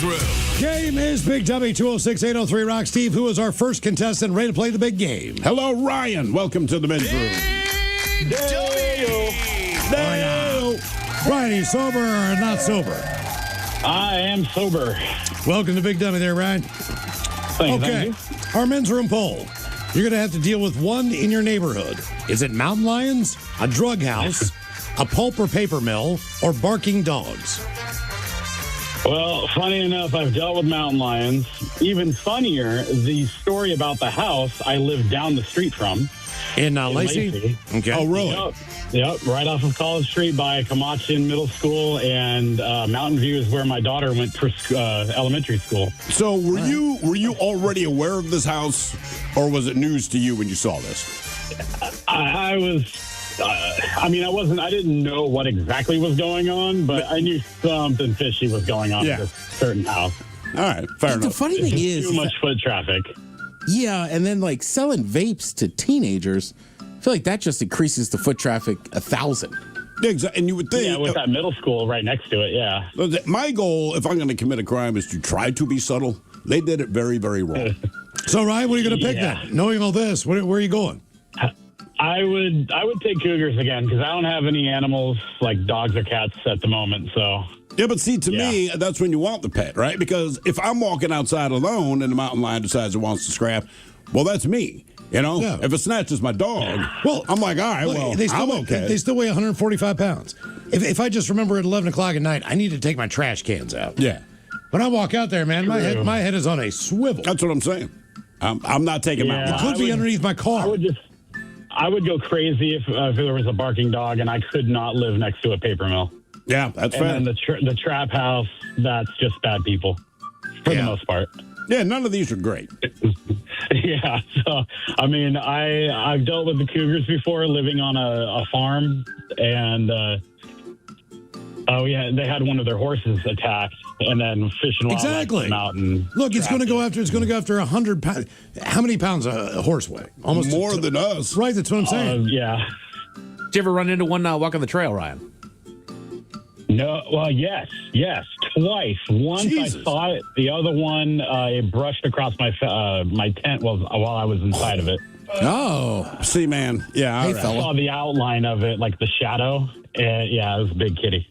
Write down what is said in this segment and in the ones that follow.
men's room. Game is Big Dummy 206-803 Rock. Steve, who is our first contestant ready to play the big game? Hello, Ryan. Welcome to the men's room. Dale. Ryan, are you sober or not sober? I am sober. Welcome to Big Dummy there, Ryan. Thank you. Our men's room poll. You're going to have to deal with one in your neighborhood. Is it mountain lions, a drug house, a pulp or paper mill, or barking dogs? Well, funny enough, I've dealt with mountain lions. Even funnier, the story about the house I lived down the street from. In Lacey? Okay. Oh, really? Yep, right off of College Street by Camachian Middle School, and Mountain View is where my daughter went for elementary school. So were you already aware of this house, or was it news to you when you saw this? I was... I didn't know what exactly was going on, but I knew something fishy was going on at this certain house. All right, fair enough. The funny thing is... Too much foot traffic. Yeah, and then like selling vapes to teenagers, I feel like that just increases the foot traffic 1,000. Yeah, exactly. And you would think... Yeah, with that middle school right next to it, yeah. My goal, if I'm going to commit a crime, is to try to be subtle. They did it very, very wrong. So, Ryan, what are you going to pick then? Knowing all this, where are you going? I would take cougars again because I don't have any animals like dogs or cats at the moment. So yeah, but see, to me, that's when you want the pet, right? Because if I'm walking outside alone and the mountain lion decides it wants to scrap, well, that's me. You know, if it snatches my dog, well, I'm like, all right, I'm okay. They still weigh 145 pounds. If I just remember at 11 o'clock at night, I need to take my trash cans out. Yeah. When I walk out there, man, my head is on a swivel. That's what I'm saying. I'm not taking my. It could be underneath my car. I would go crazy if there was a barking dog and I could not live next to a paper mill. Yeah, that's fair. And then the trap house, that's just bad people for the most part. Yeah, none of these are great. Yeah, so, I mean, I've dealt with the cougars before living on a farm, and they had one of their horses attacked, and then Fish and Wildlife came out and look, it's going to go after 100 pounds. How many pounds a horse weigh? Almost more than us. Right, that's what I'm saying. Yeah. Did you ever run into one walking the trail, Ryan? No, well, yes, twice. Once I saw it, the other one it brushed across my tent while I was inside of it. Oh, see, man, yeah, I saw the outline of it, like the shadow. And it was a big kitty.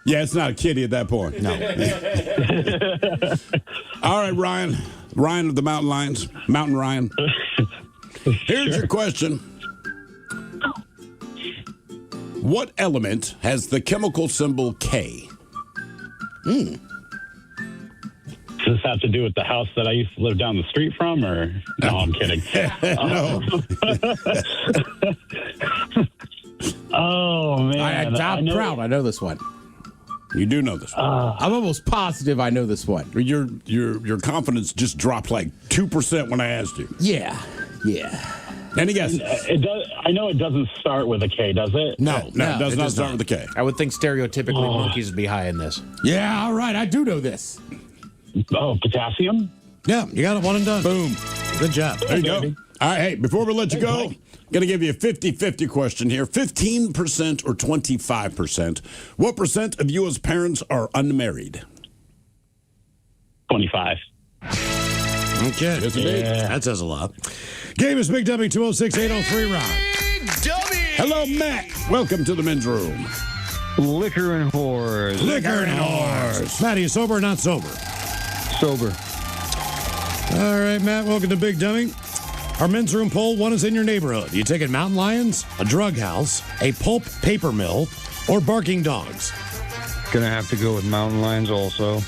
Yeah, it's not a kitty at that point. No. All right, Ryan of the Mountain Lions, Mountain Ryan. Here's your question. What element has the chemical symbol K? Does this have to do with the house that I used to live down the street from, or? No, I'm kidding. No. Oh, man. I'm proud. I know this one. You do know this one. I'm almost positive I know this one. Your confidence just dropped like 2% when I asked you. Yeah. Any guesses? It does. I know it doesn't start with a K, does it? No, it does not start with a K. I would think stereotypically monkeys would be high in this. Yeah, all right. I do know this. Oh, potassium? Yeah, you got it one and done. Boom. Good job. There you go. All right, hey, before we let you go, going to give you a 50-50 question here. 15% or 25%. What percent of you as parents are unmarried? 25. Okay. That says a lot. Game is Big W 206-803 Rock. Hello, Matt. Welcome to the men's room. Liquor and whores. Matt, are you sober or not sober? Sober. All right, Matt, welcome to Big Dummy. Our men's room poll, one is in your neighborhood. You taking mountain lions, a drug house, a pulp paper mill, or barking dogs? Gonna have to go with mountain lions also.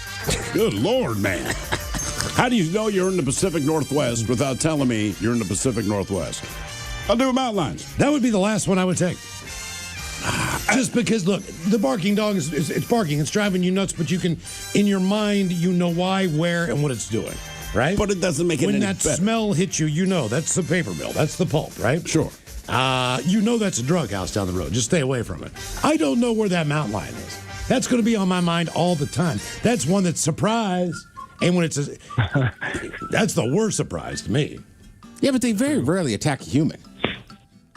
Good Lord, man. How do you know you're in the Pacific Northwest without telling me you're in the Pacific Northwest? I'll do mountain lions. That would be the last one I would take. Just because, look, the barking dog it's barking. It's driving you nuts, but you can, in your mind, you know why, where, and what it's doing, right? But it doesn't make it any better. When that smell hits you, you know that's the paper mill. That's the pulp, right? Sure. You know that's a drug house down the road. Just stay away from it. I don't know where that mountain lion is. That's going to be on my mind all the time. That's one that's surprise. And when it's that's the worst surprise to me. Yeah, but they very rarely attack a human.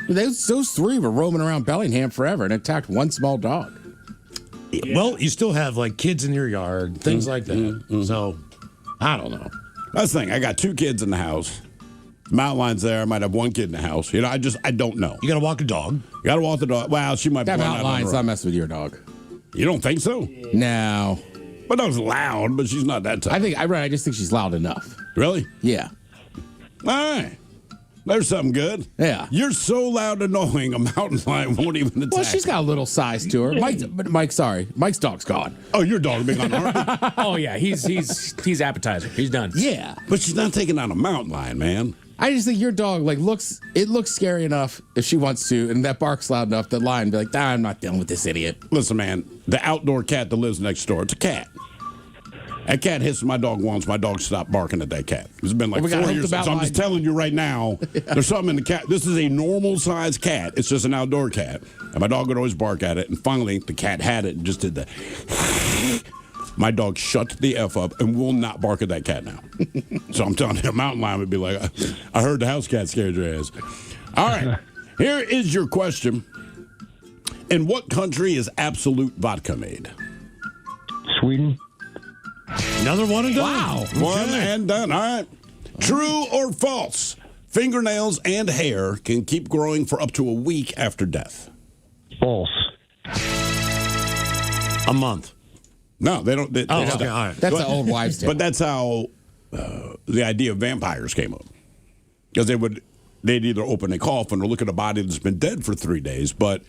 Those three were roaming around Bellingham forever and attacked one small dog. Well, you still have like kids in your yard, things like that. So, I don't know. That's the thing. I got 2 kids in the house. Mountain line's there. I might have 1 kid in the house. I don't know. You got to walk a dog. You got to walk the dog. Well, she might be That going mountain out on line's her not own. messing with your dog. You don't think so? No. My dog's loud, but she's not that tough. I just think she's loud enough. Really? Yeah. All right. There's something good. Yeah. You're so loud and annoying, a mountain lion won't even attack. Well, she's got a little size to her. Mike's dog's gone. Oh, your dog big on her? Oh yeah, he's appetizer. He's done. Yeah. But she's not taking on a mountain lion, man. I just think your dog looks scary enough if she wants to, and that bark's loud enough that lion be like, I'm not dealing with this idiot. Listen, man, the outdoor cat that lives next door, it's a cat. That cat hits my dog once. My dog stopped barking at that cat. It's been like 4 years. So I'm just telling you right now, there's something in the cat. This is a normal-sized cat. It's just an outdoor cat. And my dog would always bark at it. And finally, the cat had it and just did the... My dog shut the F up and will not bark at that cat now. So I'm telling you, a mountain lion would be like, I heard the house cat scared your ass. All right. Here is your question. In what country is Absolute vodka made? Sweden. Another one and done. Wow. One and done. All right. True or false? Fingernails and hair can keep growing for up to a week after death. False. A month. No, they don't. They Oh, stop. okay, all right. That's an old wives' tale. But that's how the idea of vampires came up. Because they'd either open a coffin or look at a body that's been dead for 3 days. But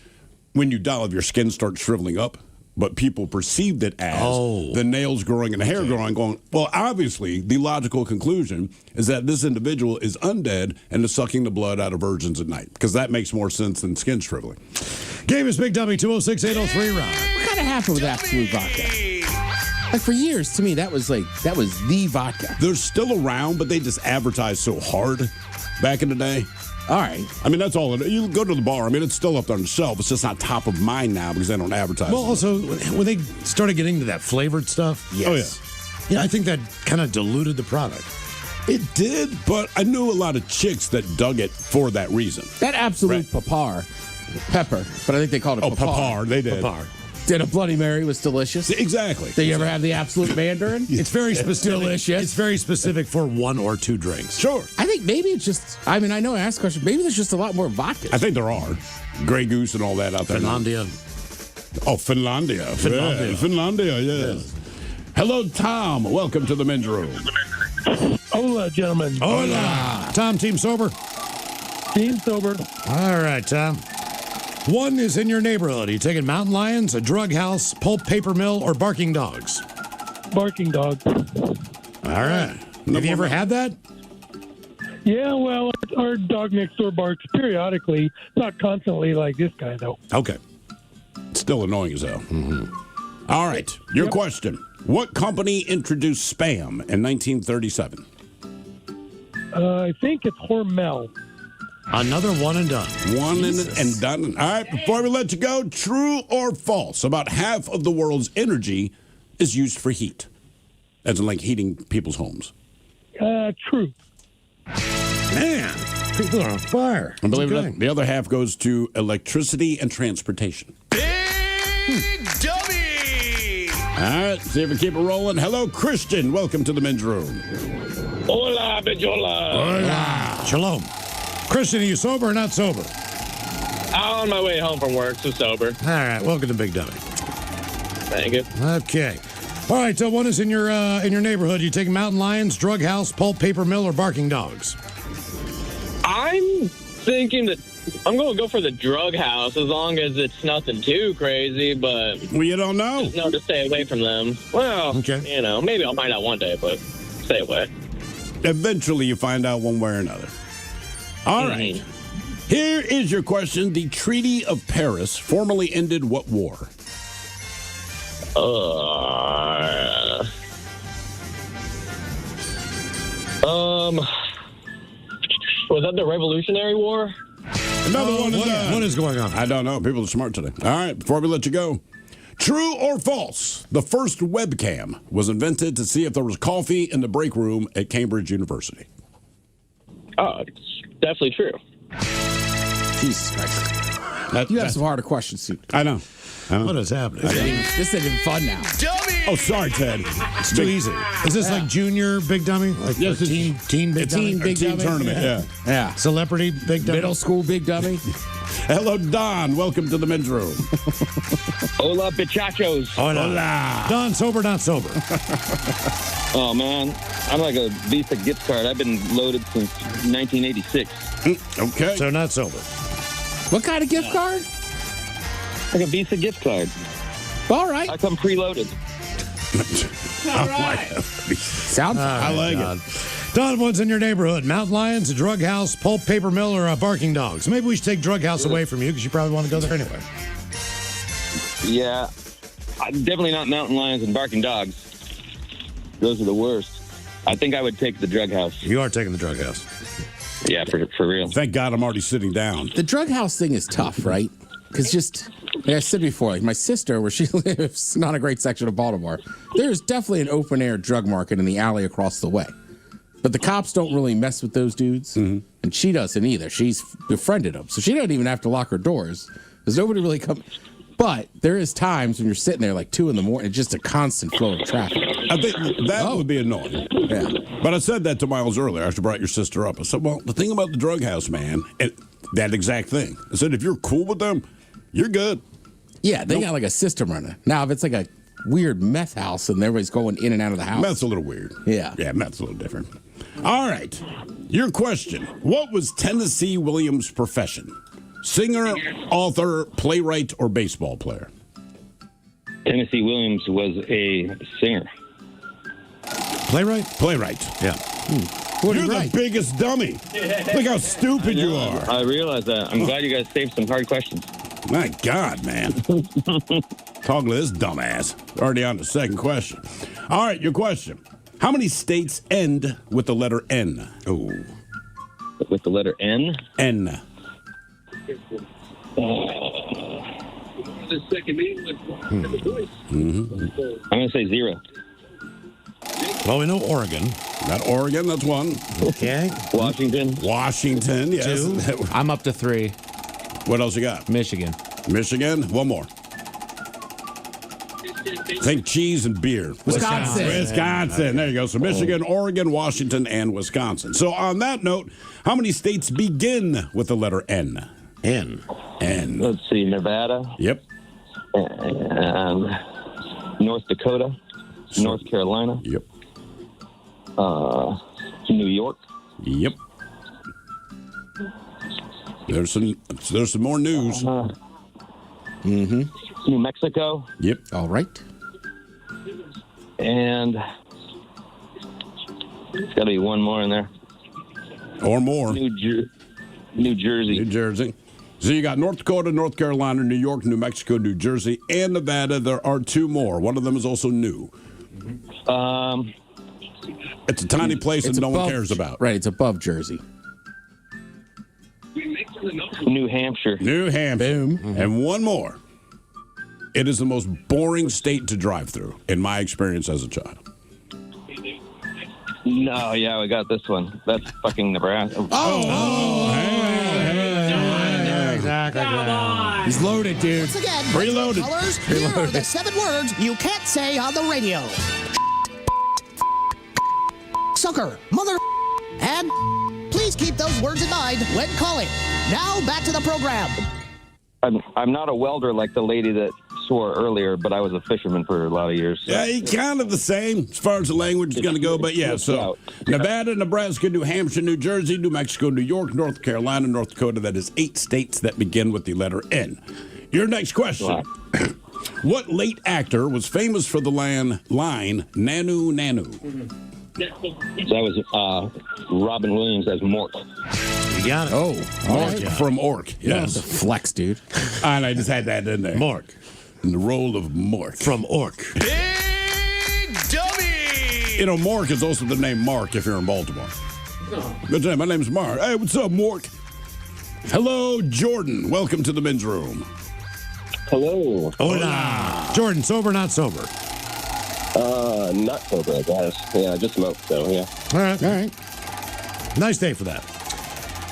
when you die, your skin starts shriveling up. But people perceived it as the nails growing and the hair growing, going, well, obviously, the logical conclusion is that this individual is undead and is sucking the blood out of virgins at night. Because that makes more sense than skin shriveling. Game is Big Dummy 206-803 round. What kind of happened with Absolute Vodka? Like for years, to me, that was the vodka. They're still around, but they just advertised so hard back in the day. All right. I mean, that's all. You go to the bar. I mean, it's still up there on the shelf. It's just not top of mind now because they don't advertise. Well, also, when they started getting into that flavored stuff, yes. Yeah, I think that kind of diluted the product. It did, but I knew a lot of chicks that dug it for that reason. That Absolute pepper, but I think they called it Papar. They did. Papar. Did a Bloody Mary was delicious? Exactly. Did you ever have the Absolute Mandarin? It's very specific. Delicious. It's very specific for 1 or 2 drinks. Sure. I think maybe it's just, I know I asked the question, maybe there's just a lot more vodka. I think there are. Grey Goose and all that out there. Finlandia. Oh, Finlandia. Finlandia. Yeah, Finlandia, yes. Hello, Tom. Welcome to the men's room. Hola, gentlemen. Hola. Tom, team sober? Team sober. All right, Tom. 1 is in your neighborhood. Are you taking mountain lions, a drug house, pulp paper mill, or barking dogs? Barking dog. All right. Have you ever had that? Yeah, well, our dog next door barks periodically, not constantly like this guy, though. Okay. Still annoying as hell. Mm-hmm. All right. Your question. What company introduced Spam in 1937? I think it's Hormel. Another one and done. One and done. All right, before we let you go, true or false? About half of the world's energy is used for heat, as in like heating people's homes. True. Man, people are on fire. And believe it or not, the other half goes to electricity and transportation. Big Dummy! All right, see if we keep it rolling. Hello, Christian. Welcome to the men's room. Hola, Bejola. Hola. Shalom. Christian, are you sober or not sober? On my way home from work, so sober. All right, welcome to Big Dummy. Thank you. Okay. All right, so 1 is in your neighborhood. You take mountain lions, drug house, pulp paper mill, or barking dogs? I'm thinking that I'm going to go for the drug house as long as it's nothing too crazy, but... Well, you don't know. Just know to stay away from them. Well, okay. Maybe I'll find out one day, but stay away. Eventually, you find out one way or another. All right. Here is your question. The Treaty of Paris formally ended what war? Was that the Revolutionary War? Another one. What is going on? I don't know. People are smart today. All right, before we let you go, true or false? The first webcam was invented to see if there was coffee in the break room at Cambridge University. Oh, it's definitely true. Jesus Christ. You have some harder questions, Steve. I know. What is happening? This isn't even fun now. Oh, sorry, Ted. It's too easy. Is this like junior big dummy? Like Yes, teen big dummy? Big Team dummy? tournament, yeah. Yeah. Celebrity big dummy? Middle school big dummy. Hello, Don. Welcome to the men's room. Hola, bichachos. Hola. Don, sober, not sober. Oh, man. I'm like a Visa gift card. I've been loaded since 1986. Okay. So not sober. What kind of gift card? Like a Visa gift card. All right. I come preloaded. All right. Sounds I like it. Don, what's in your neighborhood? Mountain lions, a drug house, pulp paper mill, or barking dogs? Maybe we should take drug house away from you because you probably want to go there anyway. Yeah. Definitely not mountain lions and barking dogs. Those are the worst. I think I would take the drug house. You are taking the drug house. Yeah, for real. Thank God I'm already sitting down. The drug house thing is tough, right? Because just, like I said before, like my sister, where she lives, not a great section of Baltimore, there's definitely an open air drug market in the alley across the way. But the cops don't really mess with those dudes, and she doesn't either. She's befriended them, so she doesn't even have to lock her doors. There's nobody really come. But there is times when you're sitting there like 2 in the morning, it's just a constant flow of traffic. I think that would be annoying. Yeah. But I said that to Miles earlier after I brought your sister up. I said, well, the thing about the drug house, man, that exact thing. I said, if you're cool with them, you're good. Yeah, they got like a system running. Now, if it's like a weird meth house and everybody's going in and out of the house. Meth's a little weird. Yeah. Yeah, meth's a little different. All right. Your question. What was Tennessee Williams' profession? Singer, author, playwright, or baseball player? Tennessee Williams was a singer. Playwright? Playwright. Yeah. You're the biggest dummy. Look how stupid you are. I realize that. I'm glad you guys saved some hard questions. My God, man. Talking to this dumbass. Already on the second question. All right, your question. How many states end with the letter N? Oh. With the letter N? N. I'm going to say 0. Well, we know Oregon. Got Oregon, that's 1. Okay. Washington, yes. 2. I'm up to 3. What else you got? Michigan. Michigan, 1 more. Think cheese and beer. Wisconsin. There you go. So Michigan, Oregon, Washington, and Wisconsin. So on that note, how many states begin with the letter N? N. Let's see, Nevada. Yep. And North Dakota. North Carolina. Yep. New York. Yep. There's some more news. New Mexico. Yep. All right. And there's got to be one more in there. Or more. New Jersey. New Jersey. So you got North Dakota, North Carolina, New York, New Mexico, New Jersey, and Nevada. There are 2 more. One of them is also new. It's a tiny place that no one cares about. Right, it's above Jersey. New Hampshire. New Hampshire. Boom. And one more. It is the most boring state to drive through, in my experience as a child. No, yeah, we got this one. That's fucking Nebraska. Exactly. He's loaded, dude. Once again, Preloaded. Colors, here are the 7 words you can't say on the radio. Sucker, mother, and please keep those words in mind when calling. Now back to the program. I'm not a welder like the lady that swore earlier, but I was a fisherman for a lot of years. So. Yeah, kind of the same as far as the language is going to go. But yeah, so Nevada, Nebraska, New Hampshire, New Jersey, New Mexico, New York, North Carolina, North Dakota. That is 8 states that begin with the letter N. Your next question. Wow. What late actor was famous for the line Nanu Nanu? That was Robin Williams as Mort. You got it. Oh, Mork from Ork. Yes. Flex, dude. And I just had that in there. Mork. In the role of Mork. From Ork. Big Dummy! You know, Mork is also the name Mark if you're in Baltimore. Good day, my name's Mark. Hey, what's up, Mork? Hello, Jordan. Welcome to the men's room. Hello. Hola. Jordan, sober, not sober? Not sober, I guess. Yeah, just smoked, so yeah. All right. Nice day for that.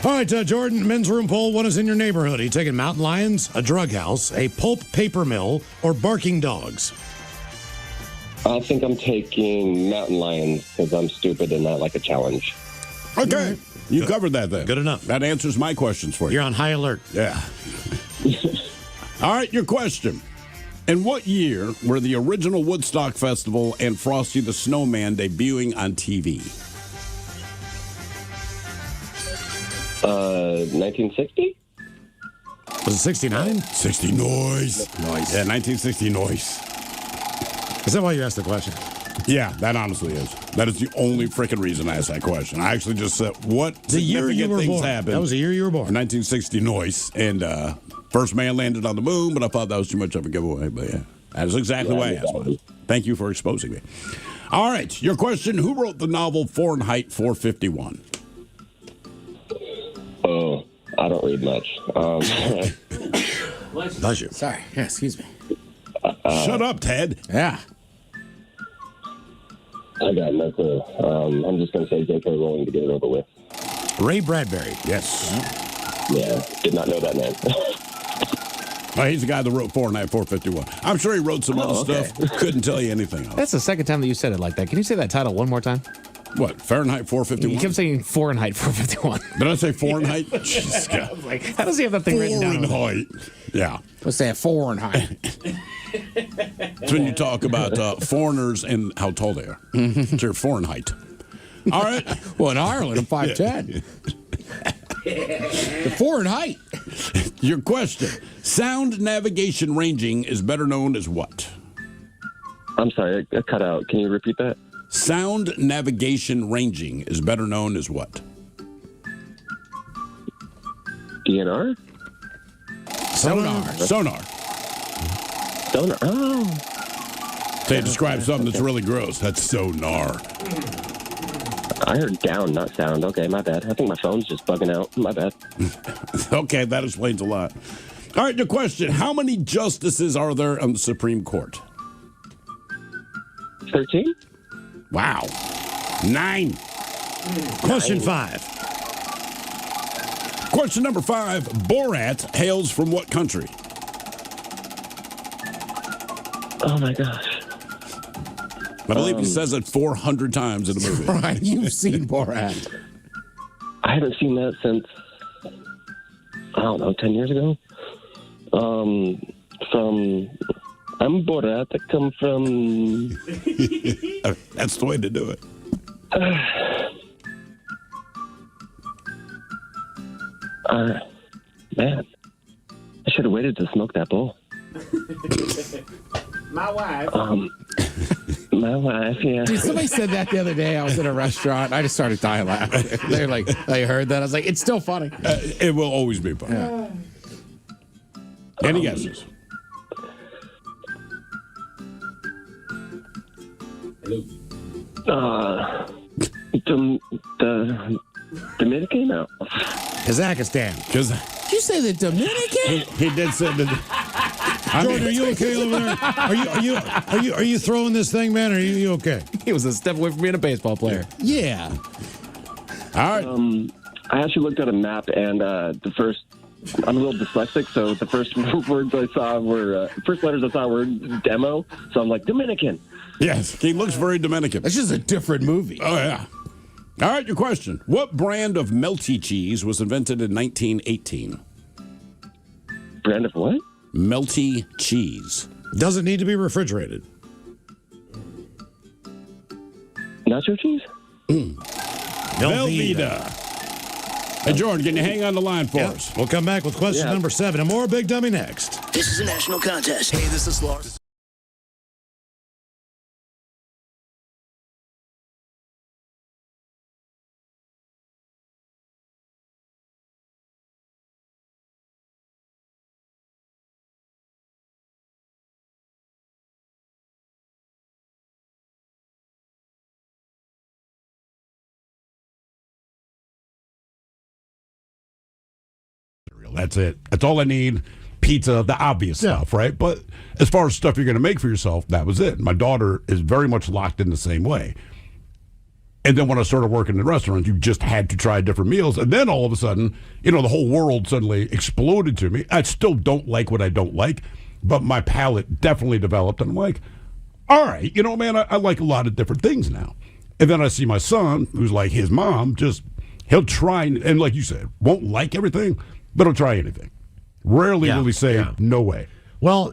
All right, Jordan, men's room poll. What is in your neighborhood? Are you taking mountain lions, a drug house, a pulp paper mill, or barking dogs? I think I'm taking mountain lions because I'm stupid and not like a challenge. Okay. You covered that then. Good enough. That answers my questions for you. You're on high alert. Yeah. All right, your question. In what year were the original Woodstock Festival and Frosty the Snowman debuting on TV? 1960? Was it 69? 60 noise. Yeah, 1960 noise. Is that why you asked the question? Yeah, that honestly is. That is the only freaking reason I asked that question. I actually just said, what the year you were born. Happened? That was the year you were born. 1960 noise. And first man landed on the moon, but I thought that was too much of a giveaway. But yeah, that is exactly why I asked it. Thank you for exposing me. All right, your question. Who wrote the novel Fahrenheit 451? Oh, I don't read much. Bless you. Sorry. Yeah, excuse me. Shut up, Ted. Yeah. I got no clue. I'm just going to say J.K. Rowling to get it over with. Ray Bradbury. Yes. Yeah, did not know that name. He's the guy that wrote Fahrenheit 451. I'm sure he wrote some other stuff. Couldn't tell you anything else. That's the second time that you said it like that. Can you say that title one more time? What, Fahrenheit 451? You kept saying Fahrenheit 451. Did I say Fahrenheit? Jesus God. I was like, how does he have that thing written down? Fahrenheit. Yeah. Let's say a Fahrenheit. It's when you talk about foreigners and how tall they are. It's your Fahrenheit. All right. Well, in Ireland, I'm 5'10". The Fahrenheit. Your question. Sound navigation ranging is better known as what? I'm sorry, I cut out. Can you repeat that? Sound navigation ranging is better known as what? DNR? Sonar. Sonar. Oh. They describe something that's really gross. That's sonar. I heard down, not sound. Okay, my bad. I think my phone's just bugging out. My bad. Okay, that explains a lot. All right, the question. How many justices are there on the Supreme Court? 13? Wow. 9. Question 5. Question number 5. Borat hails from what country? Oh, my gosh. I believe he says it 400 times in the movie. Right, you've seen Borat. I haven't seen that since, I don't know, 10 years ago. I'm Borat. I come from... That's the way to do it. Man, I should have waited to smoke that bowl. My wife. My wife, yeah. Dude, somebody said that the other day. I was in a restaurant. I just started dying laughing. They're like, I heard that. I was like, it's still funny. It will always be funny. Yeah. Any guesses? The Dominican? No. Kazakhstan. Did you say the Dominican? He did say the. Jordan, are you okay over there? Are you throwing this thing, man? Or are you okay? He was a step away from being a baseball player. Yeah. All right. I actually looked at a map, and the first. I'm a little dyslexic, so the first words I saw were first letters I saw were demo. So I'm like Dominican. Yes, he looks very Dominican. That's just a different movie. Oh yeah. All right, your question. What brand of melty cheese was invented in 1918? Brand of what? Melty cheese. Doesn't need to be refrigerated. Nacho cheese? Velveeta. Hey, Jordan, can you hang on the line for us? We'll come back with question number 7 and more Big Dummy next. This is a national contest. Hey, this is Lars. That's it. That's all I need. Pizza, the obvious stuff, right? But as far as stuff you're going to make for yourself, that was it. My daughter is very much locked in the same way. And then when I started working in restaurants, you just had to try different meals. And then all of a sudden, the whole world suddenly exploded to me. I still don't like what I don't like, but my palate definitely developed. And I'm like, all right, man, I like a lot of different things now. And then I see my son, who's like his mom, he'll try, and like you said, won't like everything, but he'll try anything. Rarely will he say, no way. Well,